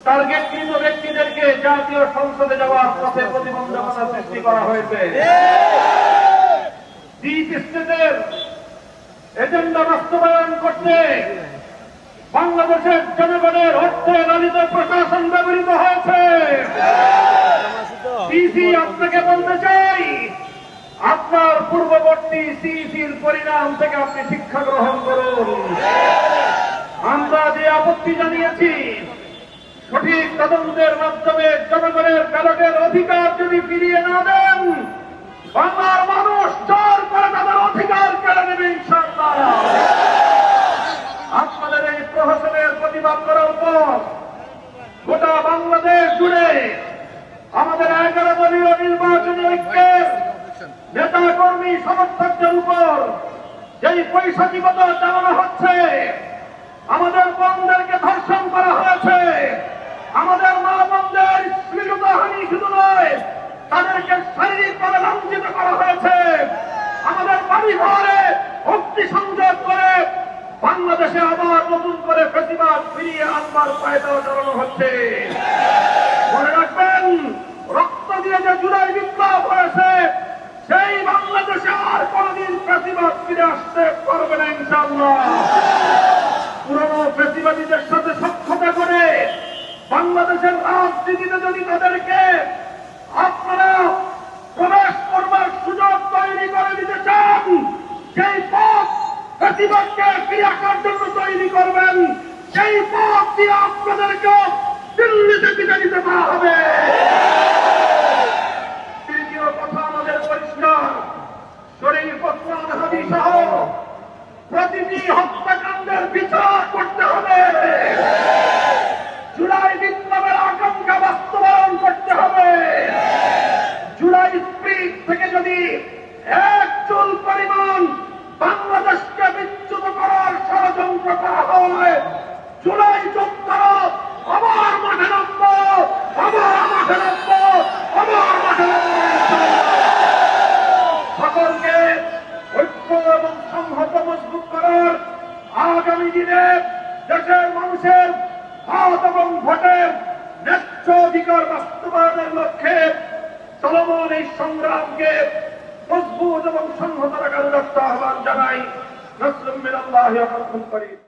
টার্গেটকৃত ব্যক্তিদেরকে জাতীয় সংসদে যাওয়ার পথে প্রতিবন্ধকতা সৃষ্টি করা হয়েছে। ডিপ স্টেটের এজেন্ডা বাস্তবায়ন করতে বাংলাদেশের জনগণের অর্থে লালিত প্রশাসন ব্যবহৃত হয়েছে। সিসি আপনাকে বলতে চাই, আপনার পূর্ববর্তী সিসির পরিণাম থেকে আপনি শিক্ষা গ্রহণ করুন। আমরা যে আপত্তি জানিয়েছি, সঠিক তদন্তের মাধ্যমে জনগণের ব্যালটের অধিকার যদি ফিরিয়ে না দেন, বাংলার মানুষ জোর করে তাদের অধিকার কেড়ে নেবে ইনশাআল্লাহ। আপনাদের এই প্রহসনের প্রতিবাদ করার পর গোটা বাংলাদেশ জুড়ে আমাদের 11 দলীয় নির্বাচনী ঐক্যের নেতা কর্মী সমর্থকদের উপর যেই পৈশাচিকতা চালানো হচ্ছে, আমাদের বোনদেরকে ধর্ষণ করা হয়েছে, আমাদের মা বোনদের শ্লীলতাহানি শুধু নয়, তাদেরকে শারীরিকভাবে লাঞ্ছিত করা হয়েছে, আমাদের বাড়ি ঘরে অগ্নিসংযোগ করে বাংলাদেশে আবার নতুন করে ফেসিবাদ ফিরিয়ে আনবার পায়তারা চালানো হচ্ছে। মনে রাখবেন, রক্ত দিয়ে যে জুলাই বিপ্লব হয়েছে, সেই বাংলাদেশে আর কোনদিন ফেসিবাদ ফিরে আসতে পারবে না ইনশাআল্লাহ। পুরনো ফেসিবাদীদের সাথে সখ্যতা করে বাংলাদেশের রাজনীতিতে যদি তাদেরকে আপনারা প্রবেশ করবার সুযোগ তৈরি করে দিতে চান, সেই পথ ফেসিবাদকে ফিরে আসার জন্য তৈরি করবেন, সেই পথ দিয়ে আপনাদেরকে দিল্লিতে বিদায় দিতে পারা হবে। তৃতীয় কথা আমাদের পরিষ্কার, শরীফ ওসমান হাদি সহ প্রতিটি হত্যাকাণ্ডের বিচার করতে হবে। জুলাই বিপ্লবের আকাঙ্ক্ষা বাস্তবায়ন করতে হবে। জুলাই স্প্রিট থেকে যদি এক চুল পরিমাণ বাংলাদেশকে বিচ্যুত করার ষড়যন্ত্র করা হয়, জুলাই যোদ্ধারা আবার মাঠে নামব, আবার মাঠে নামব, আবার মাঠে নামব। সকলকে ঐক্য এবং সংহত মজবুত করার, আগামী দিনে দেশের মানুষের ভাত এবং ভোটের ন্যায্য অধিকার বাস্তবায়নের লক্ষ্যে চলমান এই সংগ্রামকে মজবুত এবং সংহত রাখার আহ্বান জানাই। নাসরুম মিনাল্লাহি ওয়া ফাতহুন করিম।